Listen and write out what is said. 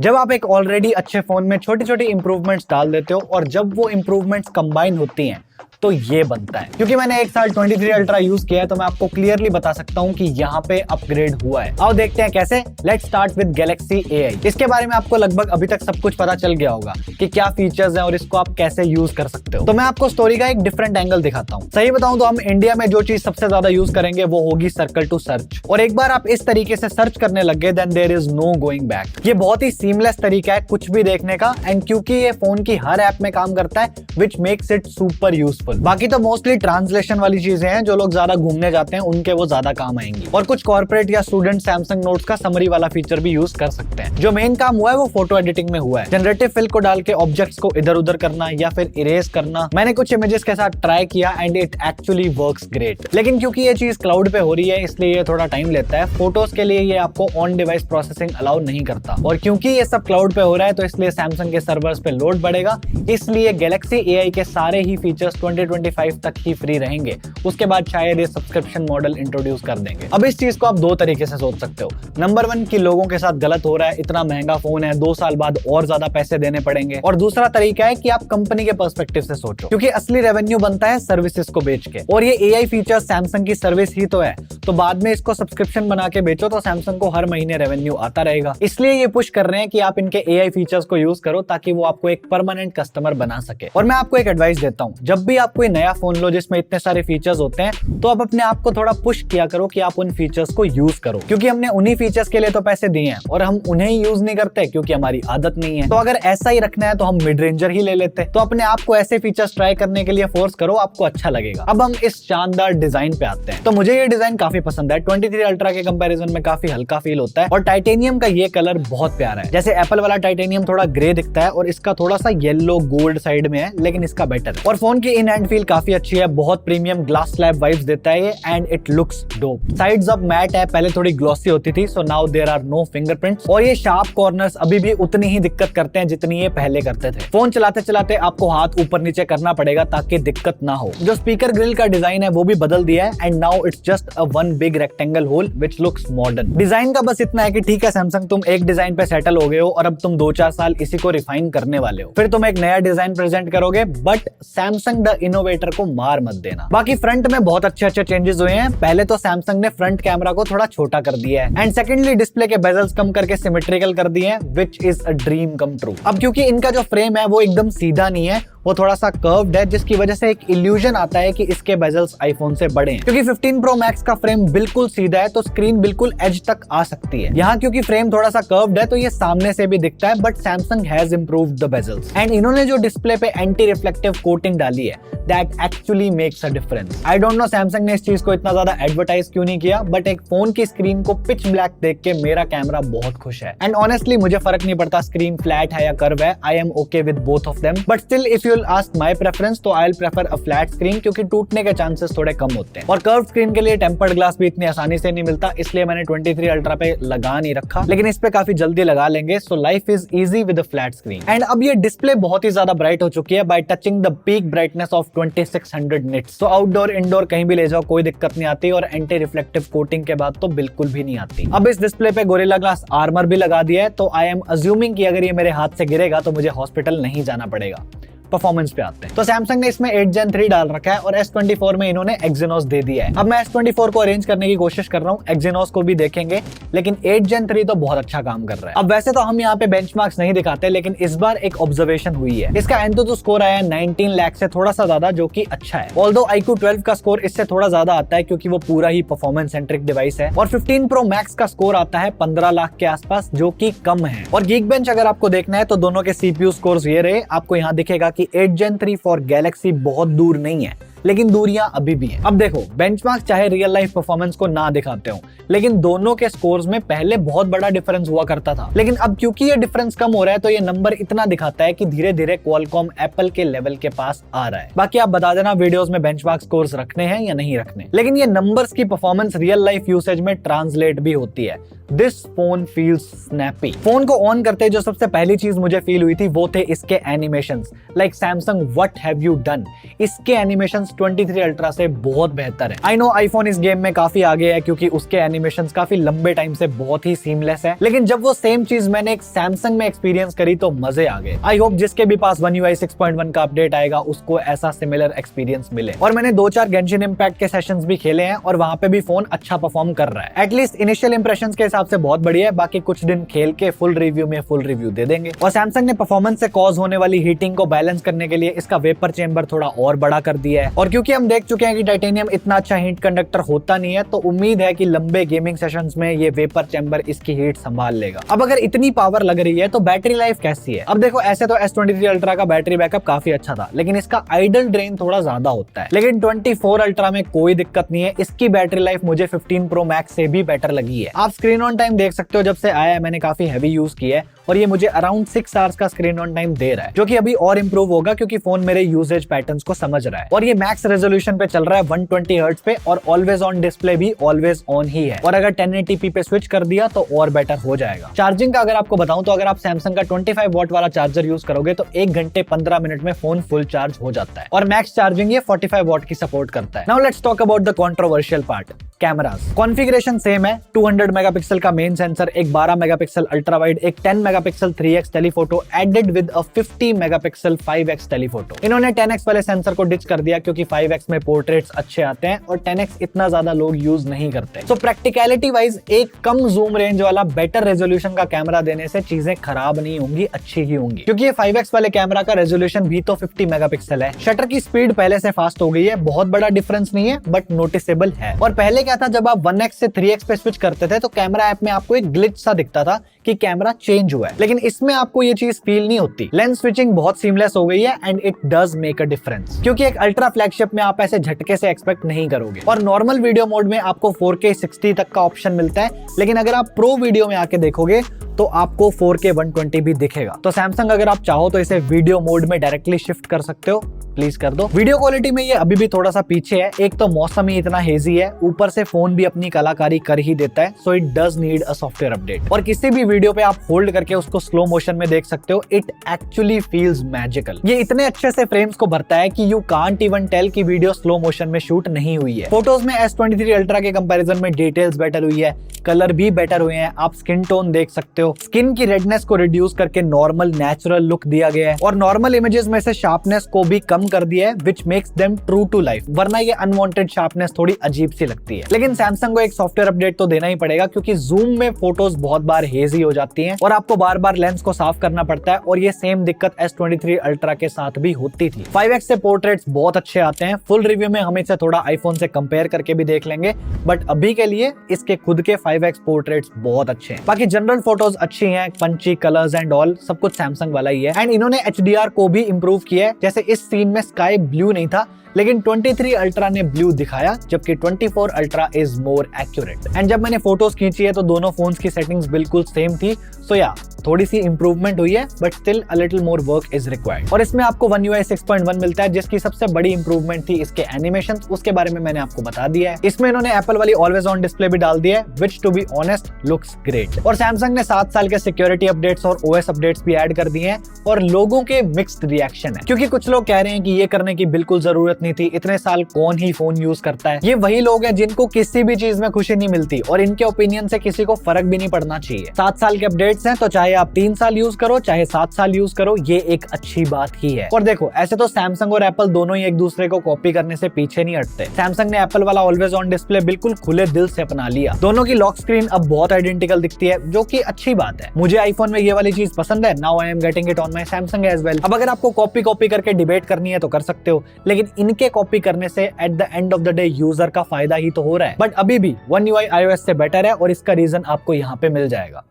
जब आप एक ऑलरेडी अच्छे फोन में छोटी छोटी इंप्रूवमेंट्स डाल देते हो और जब वो इंप्रूवमेंट्स कंबाइन होती हैं तो ये बनता है। क्योंकि मैंने एक साल 23 अल्ट्रा यूज किया है तो मैं आपको क्लियरली बता सकता हूँ कि यहाँ पे अपग्रेड हुआ है। आओ देखते हैं कैसे। Let's start with Galaxy AI। इसके बारे में आपको लगभग अभी तक सब कुछ पता चल गया होगा कि क्या फीचर्स हैं और इसको आप कैसे यूज कर सकते हो। तो मैं आपको स्टोरी का एक डिफरेंट एंगल दिखाता हूँ। सही बताऊं तो हम इंडिया में जो चीज सबसे ज्यादा यूज करेंगे वो होगी सर्कल टू सर्च। और एक बार आप इस तरीके से सर्च करने लग गए then there is no going back. ये बहुत ही सीमलेस तरीका है कुछ भी देखने का, एंड क्योंकि ये फोन की हर ऐप में काम करता है which makes it super useful. बाकी तो मोस्टली ट्रांसलेशन वाली चीजें हैं जो लोग ज्यादा घूमने जाते हैं उनके वो ज्यादा काम आएंगी। और कुछ कॉर्पोरेट या स्टूडेंट सैमसंग नोट्स का समरी वाला फीचर भी यूज कर सकते हैं। जो मेन काम हुआ है वो फोटो एडिटिंग में हुआ है। जनरेटिव फिल को डाल के ऑब्जेक्ट्स को इधर उधर करना या फिर इरेज करना। मैंने कुछ इमेजेस के साथ ट्राई किया and it actually works great. लेकिन क्योंकि ये चीज क्लाउड पे हो रही है इसलिए ये थोड़ा टाइम लेता है। फोटोज के लिए ये आपको ऑन डिवाइस प्रोसेसिंग अलाउ नहीं करता। और क्योंकि ये सब क्लाउड पे हो रहा है तो इसलिए सैमसंग के सर्वर्स पे लोड बढ़ेगा। इसलिए गैलेक्सी AI के सारे ही फीचर्स 2025 तक ही फ्री रहेंगे। उसके बाद शायद ये सब्सक्रिप्शन मॉडल इंट्रोड्यूस कर देंगे। अब इस चीज को आप दो तरीके से सोच सकते हो। नंबर 1 कि लोगों के साथ गलत हो रहा है, इतना महंगा फोन है, 2 साल बाद और ज्यादा पैसे देने पड़ेंगे। और दूसरा तरीका है कि आप कंपनी के पर्सपेक्टिव से सोचो, क्योंकि असली रेवेन्यू बनता है सर्विसेज को बेच के। और ये AI फीचर सैमसंग की सर्विस ही तो है, तो बाद में इसको सब्सक्रिप्शन बना के बेचो तो सैमसंग को हर महीने रेवेन्यू आता रहेगा। इसलिए ये पुश कर रहे हैं कि आप इनके AI फीचर्स को यूज करो ताकि वो आपको एक परमानेंट कस्टमर बना सके। और मैं आपको एक एडवाइस देता हूँ, जब भी आप कोई नया फोन लो जिसमें इतने सारे फीचर्स होते हैं तो आप अपने आप को थोड़ा पुश किया करो कि आप उन फीचर्स को यूज करो, क्योंकि हमने उन्हीं फीचर्स के लिए तो पैसे दिए हैं और हम उन्हें ही यूज नहीं करते क्योंकि हमारी आदत नहीं है। तो अगर ऐसा ही रखना है तो हम मिड रेंजर ही ले लेते। तो अपने आप को ऐसे फीचर्स ट्राई करने के लिए फोर्स करो, आपको अच्छा लगेगा। अब हम इस शानदार डिजाइन पे आते हैं। तो मुझे ये डिजाइन काफी पसंद है। 23 अल्ट्रा के कंपैरिजन में काफी हल्का फील होता है और टाइटेनियम का ये कलर बहुत प्यारा है। जैसे एप्पल वाला टाइटेनियम थोड़ा ग्रे दिखता है और इसका थोड़ा सा येलो गोल्ड साइड में है, लेकिन इसका बेटर है। और फोन की इन हैंड फील काफी अच्छी है, बहुत प्रीमियम ग्लास स्लैब वाइब्स देता है ये and it looks dope. Sides अब मैट है, पहले थोड़ी ग्लॉसी होती थी, so now there are no fingerprints. और ये शार्प कॉर्नर्स अभी भी उतनी ही दिक्कत करते हैं जितनी ये पहले करते थे। फोन चलाते चलाते आपको हाथ ऊपर नीचे करना पड़ेगा ताकि दिक्कत ना हो। जो स्पीकर ग्रिल का डिजाइन है वो भी बदल दिया है and now it's just a one big rectangle hole which looks modern. Design का बस इतना है कि ठीक है सैमसंग, तुम एक डिजाइन पे सेटल हो गए हो और अब तुम 2-4 साल इसी को रिफाइन करने वाले हो, फिर तुम एक नया डिजाइन प्रेजेंट करोगे, बट सैमसंग द इनोवेटर को मार मत देना। बाकी फ्रंट में बहुत अच्छे चेंजेस हुए हैं। पहले तो सैमसंग ने फ्रंट कैमरा को थोड़ा छोटा कर दिया है एंड सेकेंडली डिस्प्ले के बेजल्स कम करके सिमेट्रिकल कर दिए हैं, which is a dream come true. अब क्योंकि इनका जो फ्रेम है वो एकदम सीधा नहीं है, वो थोड़ा सा कर्व्ड है, जिसकी वजह से एक इल्यूजन आता है कि इसके बेजल्स आईफोन से बड़े हैं। क्योंकि 15 Pro Max का फ्रेम बिल्कुल सीधा है तो स्क्रीन बिल्कुल एज तक आ सकती है। यहाँ क्योंकि फ्रेम थोड़ा सा कर्व्ड है तो ये सामने से भी दिखता है, but Samsung has improved the bezels and इन्होंने जो डिस्प्ले पे एंटी रिफ्लेक्टिव कोटिंग डाली है that actually makes a difference. I don't know Samsung ने इस चीज को इतना ज्यादा एडवर्टाइज क्यों नहीं किया, बट एक फोन की स्क्रीन को पिच ब्लैक देख के मेरा कैमरा बहुत खुश है। एंड ऑनेस्टली मुझे फर्क नहीं पड़ता स्क्रीन फ्लैट है या कर्व है, I am okay with both of them. But still if you will ask my preference तो I will prefer a flat screen, क्योंकि टूटने के चांसेस थोड़े कम होते हैं। और कर्व स्क्रीन के लिए टेम्पर्ड ग्लास भी इतनी आसानी से नहीं मिलता, इसलिए मैंने 23 अल्ट्रा पे लगा नहीं रखा, लेकिन इस पे काफी जल्दी लगा लेंगे। So life is easy with a flat screen. And अब ये डिस्प्ले बहुत ही ज्यादा ब्राइट हो चुकी है bye touching the peak brightness of 2600 nits. तो आउटडोर इंडोर कहीं भी ले जाओ कोई दिक्कत नहीं आती, और एंटी रिफ्लेक्टिव कोटिंग के बाद तो बिल्कुल भी नहीं आती। अब इस डिस्प्ले पे गोरिल्ला ग्लास आर्मर भी लगा दिया है, तो आई एम अज्यूमिंग कि अगर ये मेरे हाथ से गिरेगा तो मुझे हॉस्पिटल नहीं जाना पड़ेगा। परफॉर्मेंस पे आते हैं तो सैमसंग ने इसमें 8 Gen 3 डाल रखा है और S24 में इन्होंने Exynos दे दिया है। अब मैं S24 को अरेंज करने की कोशिश कर रहा हूँ, Exynos को भी देखेंगे, लेकिन 8 Gen 3 तो बहुत अच्छा काम कर रहा है। अब वैसे तो हम यहाँ पे बेंचमार्क्स नहीं दिखाते, लेकिन इस बार एक ऑब्जर्वेशन हुई है। इसका Antutu स्कोर आया है 19 लाख से थोड़ा सा ज्यादा, जो कि अच्छा है। ऑल्दो iQOO 12 का स्कोर इससे थोड़ा ज्यादा आता है क्योंकि वो पूरा ही परफॉर्मेंस सेंट्रिक डिवाइस है। और 15 Pro Max का स्कोर आता है 15 लाख के आसपास, जो कि कम है। और Geekbench अगर आपको देखना है तो दोनों के CPU स्कोर्स ये रहे। आपको यहाँ दिखेगा कि 8 Gen 3 फॉर गैलेक्सी बहुत दूर नहीं है, लेकिन दूरियां अभी भी हैं। अब देखो बेंचमार्क चाहे रियल लाइफ परफॉर्मेंस को ना दिखाते हो, लेकिन दोनों के स्कोर्स में पहले बहुत बड़ा डिफरेंस हुआ करता था। लेकिन अब क्योंकि ये डिफरेंस कम हो रहा है तो ये नंबर इतना दिखाता है कि धीरे धीरे क्वालकॉम एप्पल के लेवल के पास आ रहा है। बाकी आप बता देना वीडियोस में बेंचमार्क स्कोर्स रखने हैं या नहीं रखने, लेकिन ये नंबर्स की परफॉर्मेंस रियल लाइफ यूसेज में ट्रांसलेट भी होती है। This phone feels snappy. Phone को ऑन करते जो सबसे पहली चीज मुझे फील हुई थी वो थे इसके animations. Like Samsung what have you done. इसके एनिमेशंस एनिमेशंस 23 अल्ट्रा से बहुत बेहतर है। आई नो आईफोन इस गेम में काफी आगे है क्योंकि उसके एनिमेशंस काफी लंबे टाइम से बहुत ही सीमलेस है, लेकिन जब वो सेम चीज मैंने एक सैमसंग में एक्सपीरियंस करी तो मजे आ गए। आई होप जिसके भी पास One UI 6.1 का अपडेट आएगा उसको ऐसा सिमिलर एक्सपीरियंस मिले। और मैंने 2-4 गेंशिन इम्पैक्ट के सेशंस भी खेले हैं और वहां पे भी फोन अच्छा परफॉर्म कर रहा है। एटलीस्ट इनिशियल इंप्रेशंस के हिसाब से बहुत बढ़िया है। बाकी कुछ दिन खेल के फुल रिव्यू में फुल रिव्यू दे देंगे। और सैमसंग ने परफॉर्मेंस से कॉज होने वाली हीटिंग को बैलेंस करने के लिए इसका वेपर चेंबर थोड़ा और बड़ा कर दिया है। और क्योंकि हम देख चुके हैं कि टाइटेनियम इतना अच्छा हीट कंडक्टर होता नहीं है, तो उम्मीद है कि लंबे गेमिंग सेशंस में ये वेपर चेंबर इसकी हीट संभाल लेगा। अब अगर इतनी पावर लग रही है तो बैटरी लाइफ कैसी है? अब देखो, ऐसे तो S23 अल्ट्रा का बैटरी बैकअप काफी अच्छा था, लेकिन इसका आइडल ड्रेन थोड़ा ज्यादा होता है। लेकिन 24 अल्ट्रा में कोई दिक्कत नहीं है। इसकी बैटरी लाइफ मुझे 15 प्रो मैक्स से भी बेटर लगी है। आप स्क्रीन ऑन टाइम देख सकते हो, जब से आया है मैंने काफी हैवी यूज किया है और ये मुझे अराउंड 6 आवर्स का स्क्रीन ऑन टाइम दे रहा है, जो कि अभी और इंप्रूव होगा क्योंकि फोन मेरे यूसेज पैटर्न्स को समझ रहा है। और ये मैक्स रेजोल्यूशन पे चल रहा है 120 हर्ट्ज पे और ऑलवेज ऑन डिस्प्ले भी ऑलवेज ऑन ही है। और अगर 1080p पे स्विच कर दिया तो और बेटर हो जाएगा। चार्जिंग का अगर आपको बताऊं तो अगर आप सैमसंग का 25 वॉट वाला चार्जर यूज करोगे तो 1 घंटे 15 मिनट में फोन फुल चार्ज हो जाता है। और मैक्स चार्जिंग ये 45 वॉट की सपोर्ट करता है। Now let's talk about the controversial part, cameras. Configuration same है। 200 मेगापिक्सल का मेन सेंसर, एक 12 मेगापिक्सल अल्ट्रा वाइड, एक 10 megapixel 3x telephoto added with a 50 megapixel 5x telephoto. इन्होंने 10x वाले सेंसर को डिच कर दिया क्योंकि 5x में पोर्ट्रेट्स अच्छे आते हैं और 10x इतना ज्यादा लोग यूज नहीं करते। तो प्रैक्टिकलिटी वाइज एक कम जूम रेंज वाला बेटर रेजोल्यूशन का कैमरा देने से चीजें खराब नहीं होंगी, अच्छी ही होंगी। क्योंकि ये 5x वाले कैमरा का रेजोल्यूशन भी तो 50 मेगापिक्सल है। शटर की स्पीड पहले से फास्ट हो गई है, बहुत बड़ा डिफरेंस नहीं है बट नोटिसेबल है। और पहले क्या था, जब आप 1x से 3x पे स्विच करते थे तो कैमरा ऐप में आपको एक ग्लिच सा दिखता था कि कैमरा चेंज हुआ है, लेकिन इसमें आपको ये चीज फील नहीं होती। लेंस स्विचिंग बहुत सीमलेस हो गई है and it does make a difference, क्योंकि एक अल्ट्रा फ्लैगशिप में आप ऐसे झटके से एक्सपेक्ट नहीं करोगे। और नॉर्मल वीडियो मोड में आपको 4K 60 तक का ऑप्शन मिलता है, लेकिन अगर आप प्रो वीडियो में आके देखोगे तो आपको 4K 120 भी दिखेगा। तो सैमसंग अगर आप चाहो तो इसे वीडियो मोड में डायरेक्टली शिफ्ट कर सकते हो, प्लीज कर दो। वीडियो क्वालिटी में ये अभी भी थोड़ा सा पीछे है। एक तो मौसम ही इतना हेजी है, ऊपर से फोन भी अपनी कलाकारी कर ही देता है, so it does need a software update. और किसी भी वीडियो पे आप होल्ड करके उसको स्लो मोशन में देख सकते हो, इट एक्चुअली फील्स मैजिकल। ये इतने अच्छे से फ्रेम्स को भरता है कि यू कांट इवन टेल कि वीडियो स्लो मोशन में शूट नहीं हुई है। फोटोज में S23 अल्ट्रा के कंपैरिजन में डिटेल्स बेटर हुई है, कलर भी बेटर हुए हैं, आप स्किन टोन देख सकते हो। स्किन की रेडनेस को रिड्यूस करके नॉर्मल नेचुरल लुक दिया गया है और नॉर्मल इमेजेस में से शार्पनेस को भी कम कर दिया है, which makes them true to life. वरना ये अनवांटेड शार्पनेस थोड़ी अजीब सी लगती है। लेकिन सैमसंग को एक सॉफ्टवेयर अपडेट तो देना ही पड़ेगा, क्योंकि जूम में फोटोज बहुत बार हेजी हो जाती हैं और आपको बार बार लेंस को साफ करना पड़ता है। और ये सेम दिक्कत S23 अल्ट्रा के साथ भी होती थी। 5x से पोर्ट्रेट्स बहुत अच्छे आते हैं। फुल रिव्यू में हम इसे थोड़ा आईफोन से कंपेयर करके भी देख लेंगे, बट अभी के लिए इसके खुद के 5x पोर्ट्रेट्स बहुत अच्छे हैं। बाकी जनरल फोटोज अच्छी हैं, पंची कलर्स एंड ऑल सब कुछ सैमसंग वाला ही है। एंड इन्होंने HDR को भी इंप्रूव किया है। जैसे इस सीन में स्काई ब्लू नहीं था, लेकिन 23 अल्ट्रा ने ब्लू दिखाया, जबकि 24 ultra is more accurate. And जब मैंने फोटोज खींची है तो दोनों फोन्स की सेटिंग्स बिल्कुल सेम थी, सो या थोड़ी सी इंप्रूवमेंट हुई है, but still a little more work is required. और इसमें आपको One UI 6.1 मिलता है, जिसकी सबसे बड़ी इंप्रूवमेंट थी इसके एनिमेशंस, उसके बारे में मैंने आपको बता दिया है। इसमें इन्होंने एप्पल वाली ऑलवेज ऑन डिस्प्ले भी डाल दिया है, which to be honest looks great. और सैमसंग ने 7 साल के सिक्योरिटी अपडेट्स और OS अपडेट्स भी ऐड कर दिए हैं और लोगों के मिक्स्ड रिएक्शन है, क्योंकि कुछ लोग कह रहे हैं कि ये करने की बिल्कुल जरूरत नहीं थी, इतने साल कौन ही फोन यूज करता है। ये वही लोग हैं जिनको किसी भी चीज में खुशी नहीं मिलती और इनके ओपिनियन से किसी को फर्क भी नहीं पड़ना चाहिए। 7 साल के अपडेट्स हैं, तो चाहे आप 3 साल यूज करो चाहे 7 साल यूज करो, ये एक अच्छी बात ही है। और देखो, ऐसे तो सैमसंग और एप्पल दोनों ही एक दूसरे को कॉपी करने से पीछे नहीं हटते। सैमसंग ने एप्पल वाला ऑलवेज ऑन डिस्प्ले बिल्कुल खुले दिल से अपना लिया। दोनों की लॉक स्क्रीन अब बहुत आइडेंटिकल दिखती है, जो कि अच्छी बात है। मुझे आईफोन में ये वाली चीज पसंद है। Now I am getting it on my Samsung as well. अब अगर आपको कॉपी करके डिबेट करनी है तो कर सकते हो, लेकिन इनके कॉपी करने से at the end of the day user का फायदा ही तो हो रहा है। बट अभी भी One UI iOS से बेटर है और इसका रीजन आपको यहाँ पे मिल जाएगा।